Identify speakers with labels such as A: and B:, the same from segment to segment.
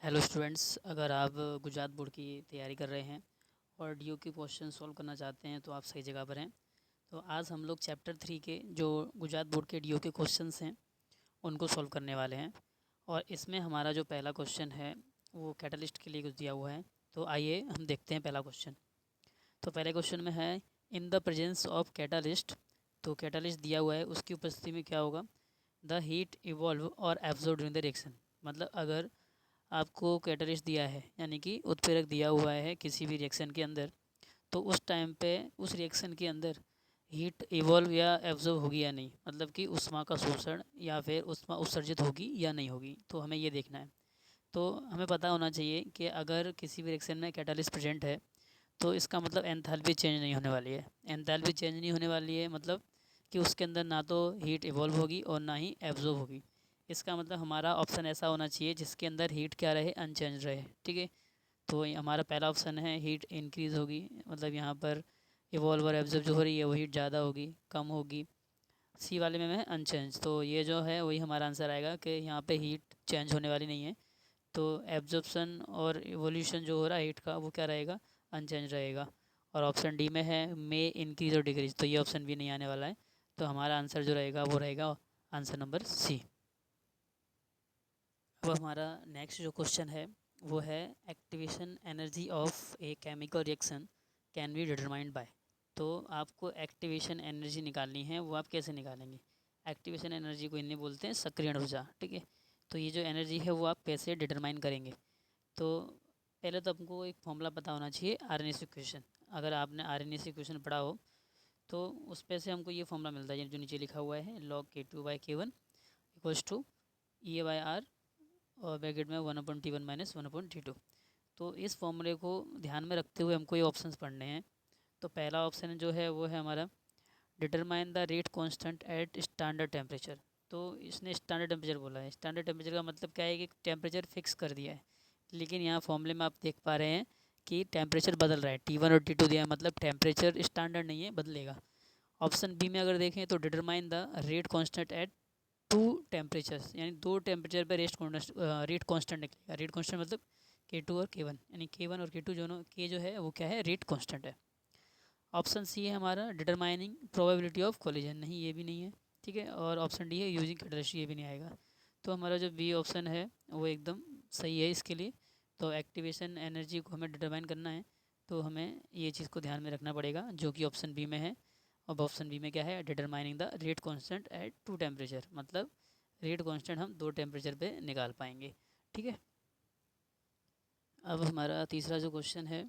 A: Hello students, अगर आप Gujarat board की तैयारी कर रहे हैं और डीओ के क्वेश्चन सॉल्व करना चाहते हैं तो आप सही जगह पर हैं। तो आज हम लोग चैप्टर 3 के जो गुजरात बोर्ड के डीओ के क्वेश्चंस हैं उनको सॉल्व करने वाले हैं। और इसमें हमारा जो पहला क्वेश्चन है वो कैटलिस्ट के लिए कुछ दिया हुआ है। तो आइए हम देखते हैं पहला क्वेश्चन। तो पहले क्वेश्चन में है in the presence of catalyst. तो कैटलिस्ट दिया हुआ है, उसकी उपस्थिति में क्या होगा? द हीट इवॉल्व और एब्जॉर्ब ड्यूरिंग द रिएक्शन। मतलब अगर आपको कैटलिस्ट दिया है यानी कि उत्प्रेरक दिया हुआ है किसी भी रिएक्शन के अंदर, तो उस टाइम पे उस रिएक्शन के अंदर हीट इवॉल्व या एब्जॉर्ब होगी या नहीं, मतलब कि ऊष्मा का शोषण या फिर ऊष्मा उत्सर्जित होगी या नहीं होगी, तो हमें ये देखना है। तो हमें पता होना चाहिए कि अगर किसी भी रिएक्शन में कैटलिस्ट प्रेजेंट है तो इसका मतलब एंथैल्पी चेंज नहीं होने वाली है। एंथैल्पी चेंज नहीं होने वाली है मतलब कि उसके अंदर ना तो हीट इवॉल्व होगी और ना ही एब्जॉर्ब होगी। इसका मतलब हमारा ऑप्शन ऐसा होना चाहिए जिसके अंदर हीट क्या रहे, अनचेंज रहे। ठीक है, तो हमारा पहला ऑप्शन है हीट इंक्रीज़ होगी, मतलब यहाँ पर इवॉल्व और एब्जॉर्ब जो हो रही है वो हीट ज़्यादा होगी, कम होगी। सी वाले में है अनचेंज, तो ये जो है वही हमारा आंसर आएगा कि यहाँ पे हीट चेंज होने वाली नहीं है। तो एब्जॉर्प्शन और इवोल्यूशन जो हो रहा है हीट का वो क्या रहेगा, अनचेंज रहेगा। और ऑप्शन डी में है मे इंक्रीज और डिक्रीज, तो ये ऑप्शन भी नहीं आने वाला है। तो हमारा आंसर जो रहेगा वो रहेगा आंसर नंबर सी। अब हमारा नेक्स्ट जो क्वेश्चन है वो है activation energy of a chemical reaction can be determined by. तो आपको एक्टिवेशन एनर्जी निकालनी है, वो आप कैसे निकालेंगे? एक्टिवेशन एनर्जी को इन्हें बोलते हैं सक्रियण ऊर्जा। ठीक है, तो ये जो एनर्जी है वो आप कैसे डिटरमाइन करेंगे? तो पहले तो हमको एक फॉर्मूला पता होना चाहिए, आरएनएस इक्वेशन। अगर आपने आरएनएस इक्वेशन पढ़ा हो तो उस पे से हमको ये फॉर्मूला मिलता है जो नीचे लिखा हुआ है, log K2/K1 equals to E/R और ब्रैकेट में 1/T1 माइनस 1/T2। तो इस फॉर्मूले को ध्यान में रखते हुए हमको ये ऑप्शंस पढ़ने हैं। तो पहला ऑप्शन जो है वो है हमारा determine the rate constant eight standard temperature. तो इसने स्टैंडर्ड टेम्परेचर बोला है। स्टैंडर्ड टेम्परेचर का मतलब क्या है कि टेम्परेचर फिक्स कर दिया है, लेकिन यहाँ फॉर्मूले में आप देख पा रहे हैं कि टेम्परेचर बदल रहा है। T1 और T2 दिया है, मतलब टेम्परेचर स्टैंडर्ड नहीं है, बदलेगा। ऑप्शन बी में अगर देखें तो determine the rate constant at to temperatures, यानी दो टेम्परेचर पर रेट कांस्टेंट निकलेगा। रेट कांस्टेंट मतलब K2 और K1, यानी K1 और K2 दोनों के जो है वो क्या है, रेट कांस्टेंट है। ऑप्शन सी है हमारा डिटरमाइनिंग प्रोबेबिलिटी ऑफ कोलिजन, नहीं ये भी नहीं है। ठीक है, और ऑप्शन डी है यूजिंग कैटलिस्ट, ये भी नहीं आएगा। तो हमारा जो बी ऑप्शन है वो एकदम सही है इसके लिए। तो एक्टिवेशन एनर्जी को हमें डिटरमाइन करना है तो हमें ये चीज़ को ध्यान में रखना पड़ेगा, जो कि ऑप्शन बी में है। अब ऑप्शन बी में क्या है, determining the rate constant at two temperature, मतलब रेट कांस्टेंट हम दो टेम्परेचर पे निकाल पाएंगे। ठीक है, अब हमारा तीसरा जो क्वेश्चन है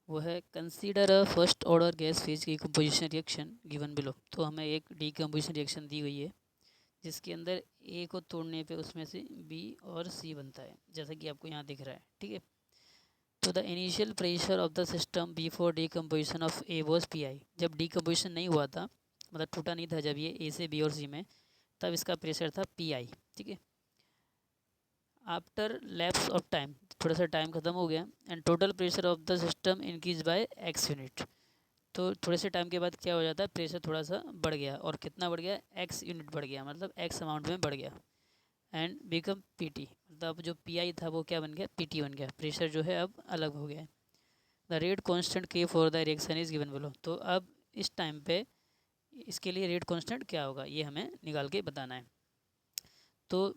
A: वो है consider a first order gas phase की कंपोजिशन रिएक्शन गिवन बिलो। तो हमें एक डीकम्पोजिशन रिएक्शन दी हुई है जिसके अंदर ए को तोड़ने पे उसमें से बी और सी बनता है, जैसा कि आपको यहाँ दिख रहा है। ठीक है, तो the initial pressure of the system before decomposition of A was P I. जब डीकम्पोजिशन नहीं हुआ था, मतलब टूटा नहीं था जब ये ए से बी और सी में, तब इसका प्रेशर था पी आई। ठीक है, आफ्टर लैप्स ऑफ टाइम, थोड़ा सा टाइम खत्म हो गया, and total pressure of the system increase by x unit. तो थोड़े से टाइम के बाद क्या हो जाता है, प्रेशर थोड़ा सा बढ़ गया, और कितना बढ़ गया, एक्स यूनिट बढ़ गया, मतलब एक्स अमाउंट में बढ़ गया। एंड बिकम पीटी, मतलब जो पीआई था वो क्या बन गया, पीटी बन गया। प्रेशर जो है अब अलग हो गया है। द रेट कांस्टेंट के for the reaction is given below. तो अब इस टाइम पे इसके लिए रेट कांस्टेंट क्या होगा ये हमें निकाल के बताना है। तो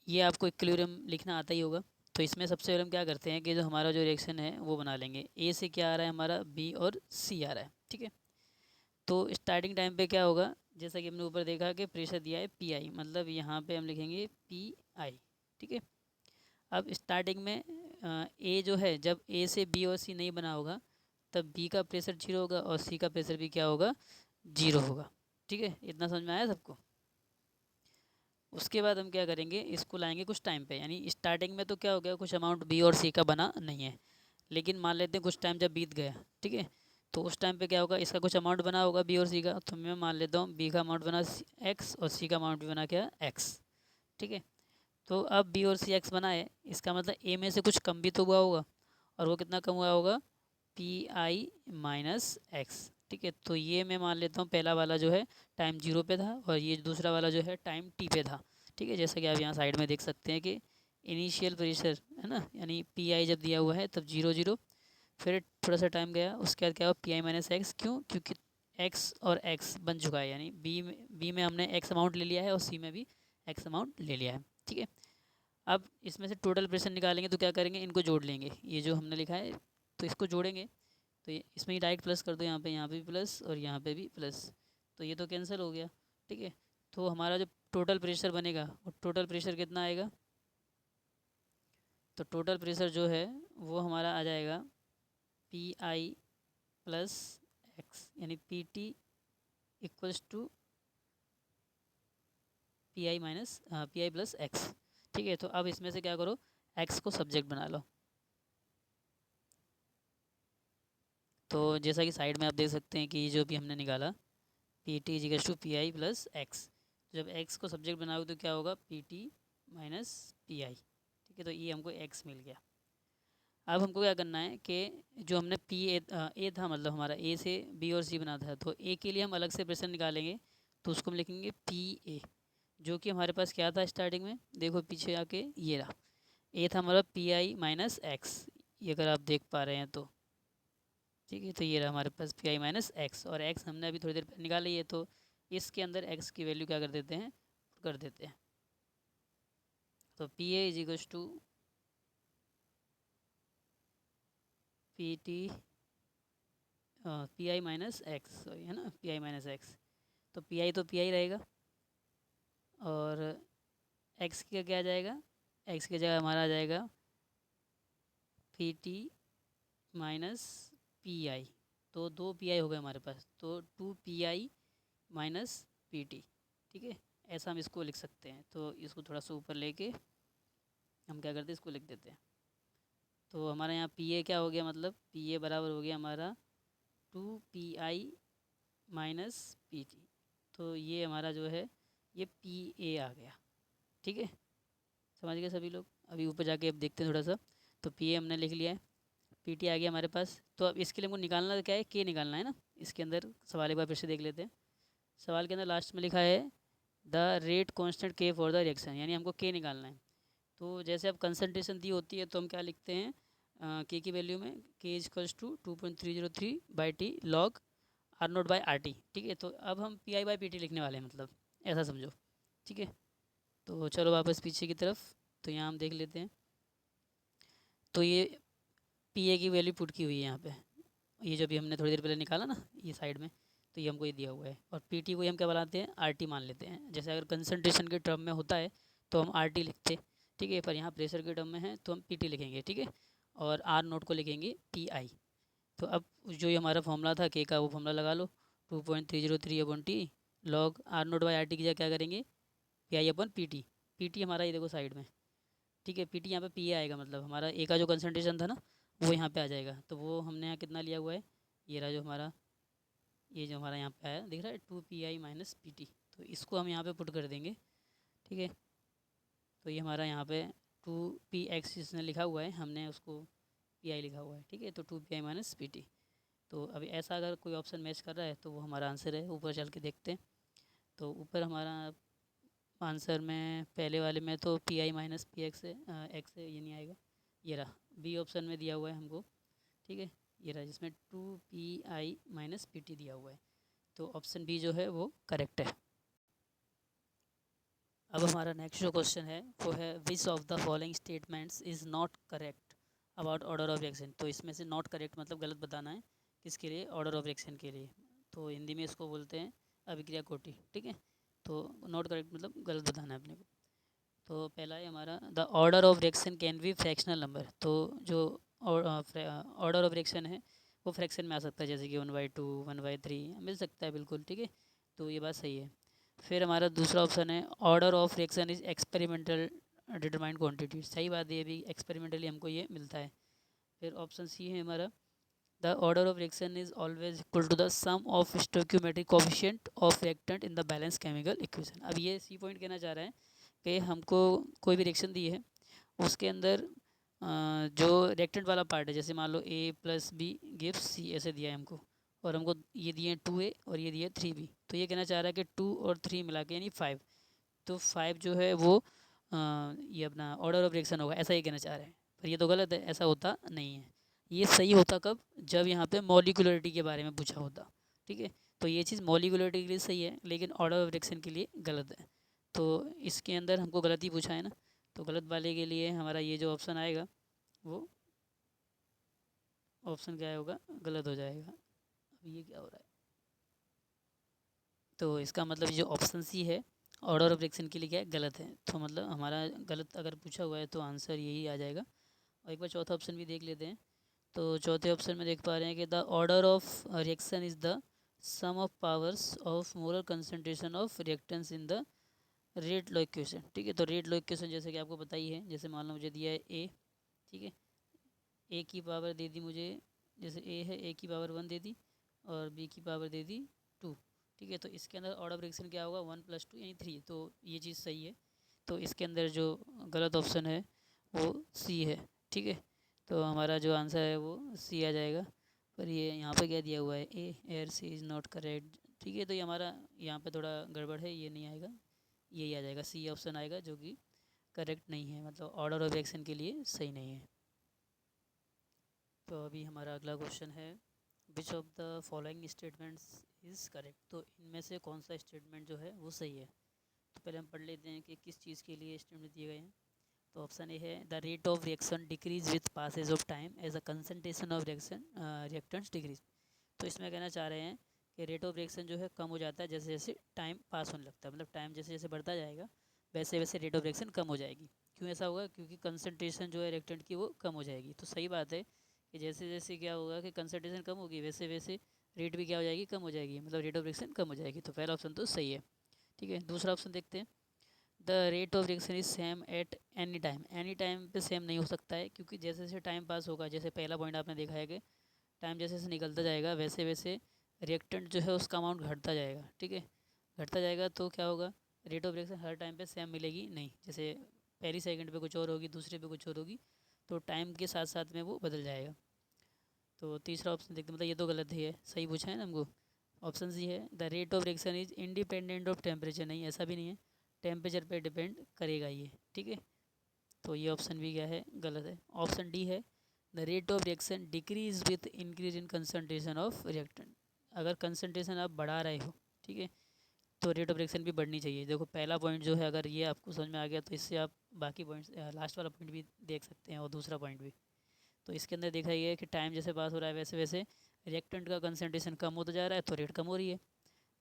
A: ये आपको इक्विलिब्रियम लिखना आता ही होगा। तो इसमें सबसे पहले हम क्या करते हैं कि जो हमारा जो रिएक्शन है वो बना लेंगे। ए से क्या आ रहा है हमारा, बी और सी आ रहा है। ठीक है, तो स्टार्टिंग टाइम पे क्या होगा, जैसा कि हमने ऊपर देखा कि प्रेशर दिया है पी आई, मतलब यहाँ पे हम लिखेंगे पी आई। ठीक है, अब स्टार्टिंग में ए जो है, जब ए से बी और सी नहीं बना होगा तब बी का प्रेशर जीरो होगा और सी का प्रेशर भी क्या होगा, जीरो होगा। ठीक है, इतना समझ में आया सबको? उसके बाद हम क्या करेंगे, इसको लाएंगे कुछ टाइम पे, यानी स्टार्टिंग में तो क्या हो गया, कुछ अमाउंट बी और सी का बना नहीं है, लेकिन मान लेते हैं कुछ टाइम जब बीत गया। ठीक है, तो उस टाइम पे क्या होगा, इसका कुछ अमाउंट बना होगा बी और सी का, तो मैं मान लेता हूँ बी का अमाउंट बना एक्स और सी का अमाउंट भी बना क्या, एक्स। ठीक है, तो अब बी और सी एक्स बना है, इसका मतलब ए में से कुछ कम भी तो हुआ होगा, और वो कितना कम हुआ होगा, पी आई माइनस एक्स। ठीक है, तो ये मैं मान लेता हूँ पहला वाला जो है टाइम जीरो पे था और ये दूसरा वाला जो है टाइम टी पे था। ठीक है, जैसा कि आप यहाँ साइड में देख सकते हैं कि इनिशियल प्रेशर है ना, यानी पी आई जब दिया हुआ है तब 0 0, फिर थोड़ा सा टाइम गया, उसके बाद क्या हुआ पी आई माइनस एक्स, क्यों, क्योंकि एक्स और एक्स बन चुका है, यानी बी में हमने एक्स अमाउंट ले लिया है और सी में भी एक्स अमाउंट ले लिया है, ठीक है। अब इसमें से टोटल प्रेशर निकालेंगे तो क्या करेंगे, इनको जोड़ लेंगे, ये जो हमने लिखा है तो इसको जोड़ेंगे, तो ये इसमें ही डायरेक्ट प्लस कर दो, यहाँ पे भी प्लस और यहाँ पे भी प्लस, तो ये तो कैंसिल हो गया, ठीक है। तो हमारा जो टोटल प्रेशर बनेगा वो टोटल प्रेशर कितना आएगा, तो टोटल प्रेशर जो है वो हमारा आ जाएगा पी आई प्लस एक्स, यानी p t equals to P I minus p i plus x, ठीक है। तो अब इसमें से क्या करो, एक्स को सब्जेक्ट बना लो, तो जैसा कि साइड में आप देख सकते हैं कि जो भी हमने निकाला p t equals to P i plus x, जब एक्स को सब्जेक्ट बनाओगे तो क्या होगा p t minus p i, ठीक है। तो ये हमको एक्स मिल गया। अब हमको क्या करना है कि जो हमने ए था, मतलब हमारा ए से बी और सी बना था, तो ए के लिए हम अलग से प्रेशर निकालेंगे, तो उसको हम लिखेंगे पी ए, जो कि हमारे पास क्या था स्टार्टिंग में, देखो पीछे आके ये रहा, ए था हमारा पी आई माइनस एक्स, ये अगर आप देख पा रहे हैं तो, ठीक है। तो ये रहा हमारे पास पी आई माइनस एक्स, और एक्स हमने अभी थोड़ी देर पहले निकाला ही है, तो इसके अंदर एक्स की वैल्यू क्या कर देते हैं, कर देते हैं, तो p a is equals to p t p I minus x, sorry है ना, पी आई माइनस एक्स, तो पी आई रहेगा, और एक्स का क्या आ जाएगा, एक्स की जगह हमारा आ जाएगा p t minus p i, तो दो पी आई हो गए हमारे पास, तो two P I minus P t, ठीक है। ऐसा हम इसको लिख सकते हैं, तो इसको थोड़ा सा ऊपर लेके हम क्या करते हैं, इसको लिख देते हैं, तो हमारे यहाँ पी ए क्या हो गया, मतलब पी ए बराबर हो गया हमारा two P I minus P T, तो ये हमारा जो है ये पी ए आ गया, ठीक है। समझ गए सभी लोग, अभी ऊपर जाके अब देखते हैं थोड़ा सा, तो पी ए हमने लिख लिया है, पी टी आ गया हमारे पास, तो अब इसके लिए हमको निकालना क्या है, के निकालना है ना, इसके अंदर सवाल एक बार फिर से देख लेते हैं। सवाल के अंदर लास्ट में लिखा है द रेट कॉन्स्टेंट के फॉर द रिएक्शन, यानी हमको के निकालना है, तो जैसे अब कंसनट्रेशन दी होती है तो हम क्या लिखते हैं, के की वैल्यू में K equals to 2.303 by T log are naught by are T, ठीक है। तो अब हम P I by P T लिखने वाले हैं, मतलब ऐसा समझो, ठीक है। तो चलो वापस पीछे की तरफ, तो यहाँ हम देख लेते हैं, तो ये पी ए की वैल्यू पुट की हुई है यहाँ पे, ये जो भी हमने थोड़ी देर पहले निकाला ना ये साइड में, तो ये हमको ये दिया हुआ है, और पी टी को हम क्या बनाते हैं, आर टी मान लेते हैं, जैसे अगर कंसनट्रेशन के टर्म में होता है तो हम आर टी लिखते, ठीक है, पर यहाँ प्रेशर के टर्म में है तो हम पी टी लिखेंगे, ठीक है, और आर नोट को लिखेंगे पी आई। तो अब जो ये हमारा फॉर्मूला था के का, वो फॉर्मूला लगा लो, 2.303 upon t log are naught by are t की जगह क्या करेंगे, p i upon p t हमारा ये देखो साइड में, ठीक है, पी टी यहाँ पे पी ए आएगा, मतलब हमारा ए का जो कंसनट्रेशन था ना वो यहाँ पे आ जाएगा, तो वो हमने यहाँ कितना लिया हुआ है, ये रहा जो हमारा, ये जो हमारा यहाँ पे आया दिख रहा है 2 P I minus P T, तो इसको हम यहाँ पे पुट कर देंगे, ठीक है। तो ये हमारा यहाँ पे 2 पी एक्स जिसने लिखा हुआ है हमने उसको पी आई लिखा हुआ है, ठीक है, तो 2 P I minus P T. तो अभी ऐसा अगर कोई ऑप्शन मैच कर रहा है तो वो हमारा आंसर है, ऊपर चल के देखते हैं, तो ऊपर हमारा आंसर में पहले वाले में तो पी आई माइनस पी एक्स है, एक्स है, ये नहीं आएगा, ये रहा बी ऑप्शन में दिया हुआ है हमको, ठीक है, ये रहा जिसमें 2 P I minus P T दिया हुआ है, तो ऑप्शन बी जो है वो करेक्ट है। अब हमारा नेक्स्ट जो क्वेश्चन है वो है which of the following statements is not correct about order of reaction, तो इसमें से नॉट करेक्ट मतलब गलत बताना है, किसके लिए, ऑर्डर ऑफ रिएक्शन के लिए, तो हिंदी में इसको बोलते हैं अभिक्रिया कोटि, ठीक है। तो नॉट करेक्ट मतलब गलत बताना है अपने को। तो पहला है हमारा the order of reaction can be fractional number, तो जो ऑर्डर ऑफ रिएक्शन है वो फ्रैक्शन में आ सकता है, जैसे कि 1/2 1/3 मिल सकता है बिल्कुल, ठीक है, तो ये बात सही है। फिर हमारा दूसरा ऑप्शन है order of reaction is experimental determined quantity, सही बात है, ये भी एक्सपेरिमेंटली हमको ये मिलता है। फिर ऑप्शन सी है हमारा the order of reaction is always equal to the sum of stoichiometric coefficient of reactant in the balance chemical equation. अब ये सी पॉइंट कहना चाह रहा है कि हमको कोई भी रिएक्शन दी है उसके अंदर जो रिएक्टेंट वाला पार्ट है, जैसे मान लो ए प्लस बी गिव्स सी, ऐसे दिया है हमको, और हमको ये दिए 2A और ये दिए 3B, तो ये कहना चाह रहा है कि 2 और 3 मिला के यानी 5, तो 5 जो है वो ये अपना ऑर्डर ऑफ रिएक्शन होगा, ऐसा ही कहना चाह रहे हैं, पर ये तो गलत है, ऐसा होता नहीं है। ये सही होता कब, जब यहाँ पे मॉलिकुलरिटी के बारे में पूछा होता। ठीक है, तो ये चीज़ मॉलिकुलरिटी के लिए सही है लेकिन ऑर्डर ऑफ रिएक्शन के लिए गलत है। तो इसके अंदर हमको गलत ही पूछा है ना, तो गलत वाले के लिए हमारा ये जो ऑप्शन आएगा वो ऑप्शन क्या होगा, गलत हो जाएगा। अब ये क्या हो रहा है, तो इसका मतलब जो ऑप्शन सी है ऑर्डर ऑफ रिएक्शन के लिए क्या है, गलत है। तो मतलब हमारा गलत अगर पूछा हुआ है तो आंसर यही आ जाएगा। और एक बार चौथा ऑप्शन भी देख लेते हैं। तो चौथे ऑप्शन में देख पा रहे हैं कि the order of reaction is the sum of powers of molar concentration of reactants in the rate law equation. ठीक है, तो रेट लॉ इक्वेशन जैसे कि आपको पता ही है, जैसे मान लो मुझे दिया है ए, ठीक है, ए की पावर दे दी मुझे, जैसे ए है ए की पावर 1 दे दी और बी की पावर दे दी 2। ठीक है, तो इसके अंदर ऑर्डर ऑफ रिएक्शन क्या होगा, 1 + 2 यानी 3। तो ये चीज़ सही है। तो इसके अंदर जो गलत ऑप्शन है वो सी है। ठीक है, तो हमारा जो आंसर है वो सी आ जाएगा। पर ये यहाँ पे क्या दिया हुआ है, a air c is not correct. ठीक है, तो ये हमारा यहाँ पे थोड़ा गड़बड़ है, ये नहीं आएगा, यही आ जाएगा, सी ऑप्शन आएगा जो कि करेक्ट नहीं है, मतलब ऑर्डर ऑफ रिएक्शन के लिए सही नहीं है। तो अभी हमारा अगला क्वेश्चन है, which of the following statements is correct. तो इनमें से कौन सा स्टेटमेंट जो है वो सही है। तो पहले हम पढ़ लेते हैं कि किस चीज़ के लिए स्टेटमेंट दिए गए हैं। तो ऑप्शन ए है, the rate of reaction decrease with passage of time as a concentration of reaction reactants decrease. तो इसमें कहना चाह रहे हैं कि रेट ऑफ रिएक्शन जो है कम हो जाता है जैसे जैसे टाइम पास होने लगता है, मतलब टाइम जैसे जैसे बढ़ता जाएगा वैसे वैसे रेट ऑफ रिएक्शन कम हो जाएगी। क्यों ऐसा होगा, क्योंकि कंसनट्रेशन जो है रिएक्टेंट की वो कम हो जाएगी। तो सही बात है कि जैसे जैसे क्या होगा कि कंसनट्रेशन कम होगी वैसे वैसे रेट भी क्या हो जाएगी, कम हो जाएगी, मतलब रेट ऑफ रिएक्शन कम हो जाएगी। तो पहला ऑप्शन तो सही है। ठीक है, दूसरा ऑप्शन देखते हैं, the rate of reaction is same at any time. Any time पे सेम नहीं हो सकता है, क्योंकि जैसे जैसे टाइम पास होगा, जैसे पहला पॉइंट आपने देखा है कि टाइम जैसे जैसे निकलता जाएगा वैसे वैसे रिएक्टेंट जो है उसका अमाउंट घटता जाएगा। ठीक है, घटता जाएगा तो क्या होगा, rate of reaction her time पे सेम मिलेगी नहीं, जैसे पहली सेकंड पे कुछ और होगी, दूसरे पे कुछ और होगी, तो टाइम के साथ साथ में वो बदल जाएगा। तो तीसरा ऑप्शन देखते, मतलब ये तो गलत ही है, सही पूछा है ना हमको। ऑप्शन सी है, the rate of reaction is independent of temperature. नहीं, ऐसा भी नहीं है, टेम्परेचर पे डिपेंड करेगा ये। ठीक है, तो ये ऑप्शन भी क्या है, गलत है। ऑप्शन डी है, the rate of reaction decrease with increase in concentration of reactant. अगर कंसनट्रेशन आप बढ़ा रहे हो, ठीक है, तो रेट ऑफ रिएक्शन भी बढ़नी चाहिए। देखो पहला पॉइंट जो है अगर ये आपको समझ में आ गया तो इससे आप बाकी पॉइंट्स, लास्ट वाला पॉइंट भी देख सकते हैं और दूसरा पॉइंट भी। तो इसके अंदर देखा ये है कि टाइम जैसे पास हो रहा है वैसे वैसे रिएक्टेंट का कंसनट्रेशन कम होता जा रहा है तो रेट कम हो रही है।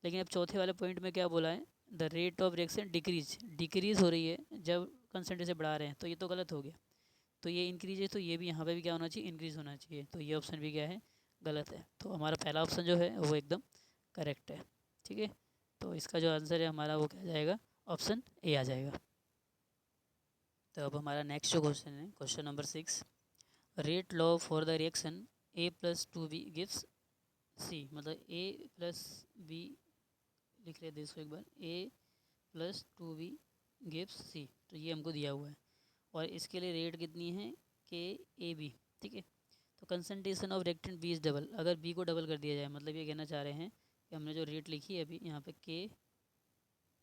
A: लेकिन अब चौथे वाले पॉइंट में क्या बोला है, the rate of reaction decrease हो रही है जब कंसनट्रेशन बढ़ा रहे हैं, तो ये तो गलत हो गया। तो ये इंक्रीज है तो ये भी यहाँ पे भी क्या होना चाहिए, इंक्रीज होना चाहिए। तो ये ऑप्शन भी क्या है, गलत है। तो हमारा पहला ऑप्शन जो है वो एकदम करेक्ट है। ठीक है, तो इसका जो आंसर है हमारा वो क्या जाएगा, ऑप्शन ए आ जाएगा। तो अब हमारा नेक्स्ट जो क्वेश्चन है, question number 6, rate law for the reaction A+2B gives C. मतलब A+B लिख लेते इसको एक बार, A+2B गिव्स सी। तो ये हमको दिया हुआ है और इसके लिए रेट कितनी है, KB। ठीक है, तो concentration of reactant B is double. अगर बी को डबल कर दिया जाए, मतलब ये कहना चाह रहे हैं कि हमने जो रेट लिखी है अभी यहाँ पे के,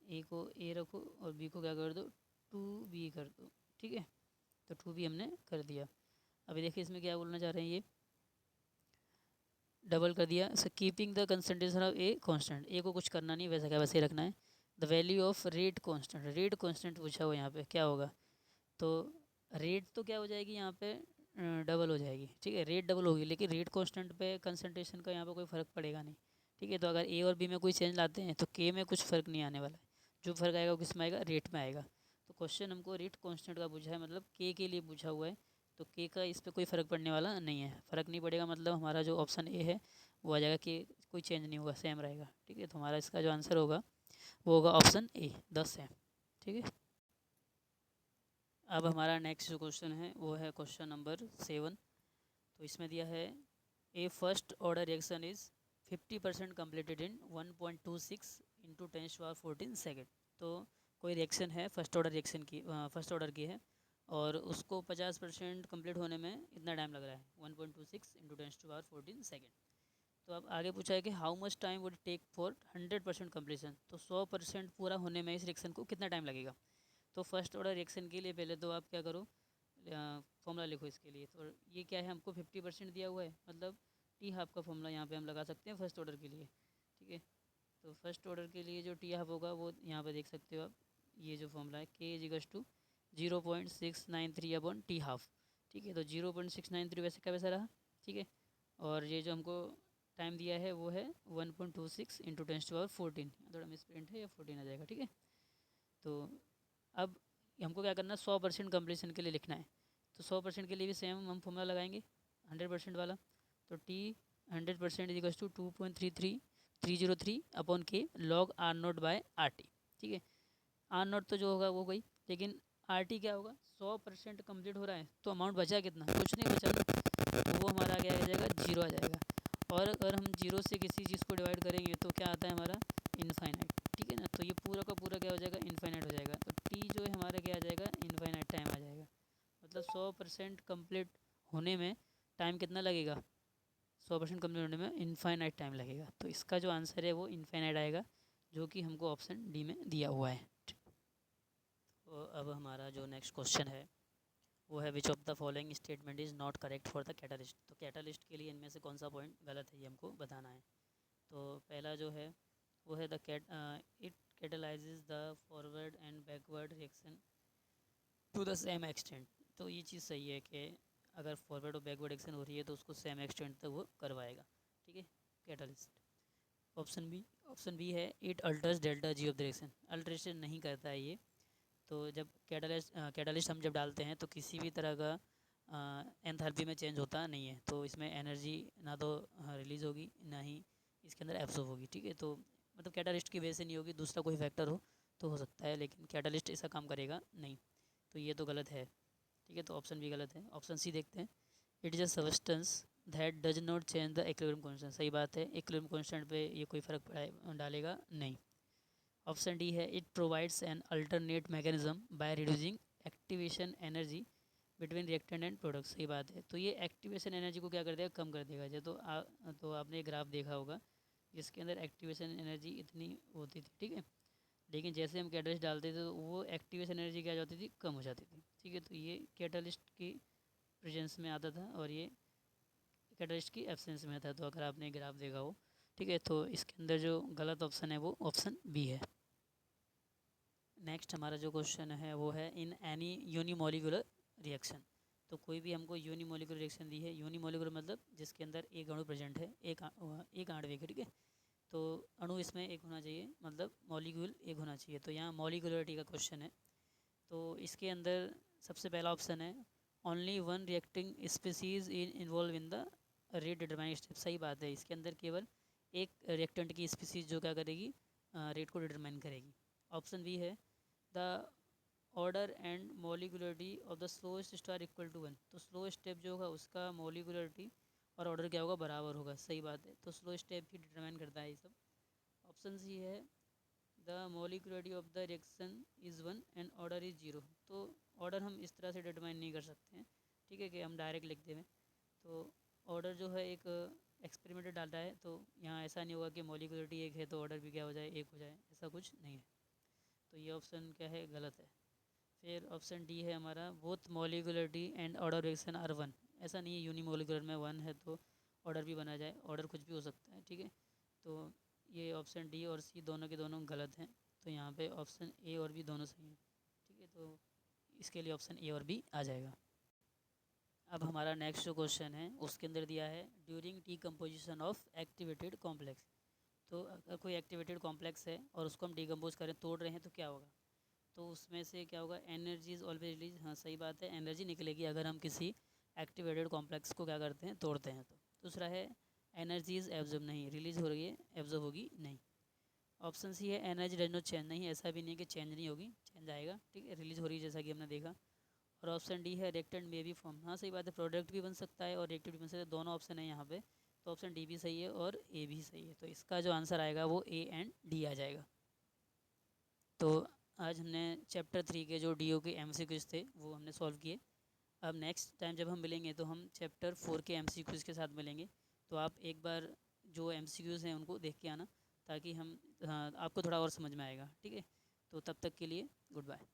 A: ए को ए रखो और बी को क्या कर दो, 2B कर दो। ठीक है, तो 2B हमने कर दिया। अभी देखिए इसमें क्या बोलना चाह रहे हैं, ये डबल कर दिया। So keeping the concentration of a constant, a को कुछ करना नहीं, वैसा क्या वैसे ही रखना है। The value of rate constant, rate constant पूछा हुआ यहाँ पे क्या होगा, तो रेट तो क्या हो जाएगी यहाँ पे, डबल हो जाएगी। ठीक है, रेट डबल होगी लेकिन रेट कांस्टेंट पे कंसंट्रेशन का यहाँ पे कोई फ़र्क पड़ेगा नहीं। ठीक है, तो अगर ए और बी में कोई चेंज लाते हैं तो के में कुछ फ़र्क नहीं आने वाला है, जो फ़र्क आएगा वो किस में आएगा, रेट में आएगा। तो क्वेश्चन हमको रेट कांस्टेंट का पूछा है, मतलब के लिए पूछा हुआ है, तो के का इस पर कोई फ़र्क पड़ने वाला नहीं है। फ़र्क नहीं पड़ेगा मतलब हमारा जो ऑप्शन ए है वो आ जाएगा कि कोई चेंज नहीं होगा, सेम रहेगा। ठीक है, तो हमारा इसका जो आंसर होगा वो होगा ऑप्शन ए, 10 है। ठीक है, अब हमारा नेक्स्ट जो क्वेश्चन है वो है क्वेश्चन नंबर 7। तो इसमें दिया है, a first order reaction is 50% completed in 1.26 into 10⁻14 second. तो कोई रिएक्शन है फर्स्ट ऑर्डर रिएक्शन की, फर्स्ट ऑर्डर की है और उसको 50% कम्प्लीट होने में इतना टाइम लग रहा है, 1.26 इंटू 10⁻14 सेकेंड। तो अब आगे पूछा है कि how much time would take for 100% completion. तो 100% पूरा होने में इस रिएक्शन को कितना टाइम लगेगा। तो फर्स्ट ऑर्डर रिएक्शन के लिए पहले तो आप क्या करो, फॉर्मूला लिखो इसके लिए। तो ये क्या है, हमको 50% दिया हुआ है, मतलब टी हाफ का फॉर्मूला यहाँ पे हम लगा सकते हैं फर्स्ट ऑर्डर के लिए। ठीक है, तो फर्स्ट ऑर्डर के लिए जो टी हाफ होगा वो यहाँ पे देख सकते हो आप, ये जो फॉर्मूला है के इजिकल्स टू 0.693 टी हाफ। ठीक है, तो 0.693 वैसे का वैसा रहा। ठीक है, और ये जो हमको टाइम दिया है वो है 1.26 इंटू 10⁻14, थोड़ा मिस प्रिंट है, या 14 आ जाएगा। ठीक है, तो अब हमको क्या करना है, 100% कंप्लीशन के लिए लिखना है। तो 100% के लिए भी सेम हम फॉर्मूला लगाएंगे 100% वाला। तो T 100% equals to 2.33303 upon K log are naught by R T. ठीक है, आर नोट तो जो होगा वो गई, लेकिन आर टी क्या होगा, 100% कम्प्लीट हो रहा है, तो अमाउंट बचा कितना, कुछ नहीं बचा, तो वो हमारा क्या आ जाएगा, 0 आ जाएगा। और अगर हम 0 से किसी चीज़ को डिवाइड करेंगे तो क्या आता है हमारा, इनफाइनाइट। ठीक है ना, तो ये पूरा का पूरा क्या हो जाएगा, इनफाइनाइट हो जाएगा। तो टी जो है हमारा क्या आ जाएगा, इनफाइनाइट टाइम आ जाएगा। मतलब 100% कम्प्लीट होने में टाइम कितना लगेगा, 100% कम्प्लीट होने में इनफाइनाइट टाइम लगेगा। तो इसका जो आंसर है वो इनफाइनाइट आएगा, जो कि हमको ऑप्शन डी में दिया हुआ है। तो अब हमारा जो नेक्स्ट क्वेश्चन है वो है which of the following statement is not correct for the catalyst. तो कैटलिस्ट के लिए इनमें से कौन सा पॉइंट गलत है, ये हमको बताना है। तो पहला जो है वो है the it catalyses the forward and backward reaction to the same extent. तो ये चीज़ सही है कि अगर फॉरवर्ड और बैकवर्ड एक्शन हो रही है तो उसको सेम एक्सटेंट तक वो करवाएगा। ठीक है, कैटलिस्ट। ऑप्शन बी है it altars delta G of direction. Alteration नहीं करता है ये। तो जब कैटलिस्ट हम जब डालते हैं तो किसी भी तरह का एंथैल्पी में चेंज होता नहीं है, तो इसमें एनर्जी ना तो रिलीज़ होगी ना ही इसके अंदर एब्जॉर्ब होगी। ठीक है, तो मतलब कैटलिस्ट की वजह से नहीं होगी, दूसरा कोई फैक्टर हो तो हो सकता है, लेकिन कैटलिस्ट ऐसा काम करेगा नहीं। तो ये तो गलत है। ठीक है, तो ऑप्शन भी गलत है। ऑप्शन सी देखते हैं, it is a substance that does not change the equilibrium constant. सही बात है, इक्विलिब्रियम कांस्टेंट पे ये कोई फ़र्क डालेगा नहीं। ऑप्शन डी है it provides an alternate mechanism by reducing activation energy between reactant and product. सही बात है, तो ये एक्टिवेशन एनर्जी को क्या कर देगा, कम कर देगा। जो तो आपने ग्राफ देखा होगा जिसके अंदर एक्टिवेशन एनर्जी इतनी होती थी। ठीक है, लेकिन जैसे हम कैटलिस्ट डालते थे तो वो एक्टिवेशन एनर्जी क्या जाती थी, कम हो जाती थी। ठीक है, तो ये कैटलिस्ट की प्रेजेंस में आता था और ये कैटलिस्ट की एब्सेंस में था। तो अगर आपने ग्राफ देखा हो, ठीक है, तो इसके अंदर जो गलत ऑप्शन है वो ऑप्शन बी है। नेक्स्ट हमारा जो क्वेश्चन है वो है इन एनी यूनिमोलिकुलर रिएक्शन। तो कोई भी हमको यूनिमोलिकुलर रिएक्शन दी है, यूनिमोलिकुलर मतलब जिसके अंदर एक अणु प्रेजेंट है, एक आणविक है। ठीक है, तो अणु इसमें एक होना चाहिए, मतलब मॉलिक्यूल एक होना चाहिए। तो यहाँ मॉलिकुलरिटी का क्वेश्चन है। तो इसके अंदर सबसे पहला ऑप्शन है only one reacting species involve in the rate determining step. सही बात है, इसके अंदर केवल एक रिएक्टेंट की स्पीसीज जो क्या करेगी, रेट को डिटरमाइन करेगी। ऑप्शन बी है the order and molecularity of the slowest star equal to 1। तो स्लो स्टेप जो होगा उसका मॉलिकुलरिटी और ऑर्डर क्या होगा, बराबर होगा। सही बात है, तो स्लो स्टेप ही डिटरमाइन करता है ये सब। ऑप्शन सी है the molecularity of the reaction is 1 and order is 0। तो ऑर्डर हम इस तरह से डिटरमाइन नहीं कर सकते हैं। ठीक है, कि हम डायरेक्ट लिख दें। तो ऑर्डर जो है एक एक्सपेरिमेंट डालता है, तो यहाँ ऐसा नहीं होगा कि मॉलिकुलरिटी एक है तो ऑर्डर भी क्या हो जाए, एक हो जाए, ऐसा कुछ नहीं है। तो ये ऑप्शन क्या है, गलत है। फिर ऑप्शन डी है हमारा both molecularity and order reaction are 1। ऐसा नहीं है यूनिमोलिकुलर में 1 है तो ऑर्डर भी बना जाए, ऑर्डर कुछ भी हो सकता है। ठीक है, तो ये ऑप्शन डी और सी दोनों के दोनों गलत हैं। तो यहाँ पे ऑप्शन ए और बी दोनों सही हैं। ठीक है, तो इसके लिए ऑप्शन ए और बी आ जाएगा। अब हमारा नेक्स्ट जो क्वेश्चन है उसके अंदर दिया है during decomposition of activated complex. तो अगर कोई एक्टिवेटेड कॉम्प्लेक्स है और उसको हम डिकम्पोज करें, तोड़ रहे हैं, तो क्या होगा, तो उसमें से क्या होगा, एनर्जी इज ऑलवेज रिलीज। हाँ सही बात है, एनर्जी निकलेगी अगर हम किसी एक्टिवेटेड कॉम्प्लेक्स को क्या करते हैं, तोड़ते हैं। तो दूसरा है एनर्जी इज एब्जॉर्ब, नहीं रिलीज हो रही है, एब्जॉर्ब होगी नहीं। ऑप्शन सी है एनर्जी डज नॉट चेंज, नहीं ऐसा भी नहीं है कि चेंज नहीं होगी, चेंज आएगा। ठीक है, रिलीज हो रही है जैसा कि हमने देखा। और ऑप्शन डी है रिएक्टेंट मे बी फॉर्म। हाँ सही बात है, प्रोडक्ट भी बन सकता है और रिएक्टिव भी बन सकता है, दोनों ऑप्शन है यहाँ पे। तो ऑप्शन डी भी सही है और ए भी सही है। तो इसका जो आंसर आएगा वो ए एंड डी आ जाएगा। तो आज हमने चैप्टर 3 के जो डीओ के एमसीक्यूज थे वो हमने सॉल्व किए। अब नेक्स्ट टाइम जब हम मिलेंगे तो हम चैप्टर 4 के एमसीक्यूज के साथ मिलेंगे। तो आप एक बार जो एमसीक्यूज हैं उनको देख के आना, ताकि हम, हाँ, आपको थोड़ा और समझ में आएगा। ठीक है, तो तब तक के लिए गुड बाय।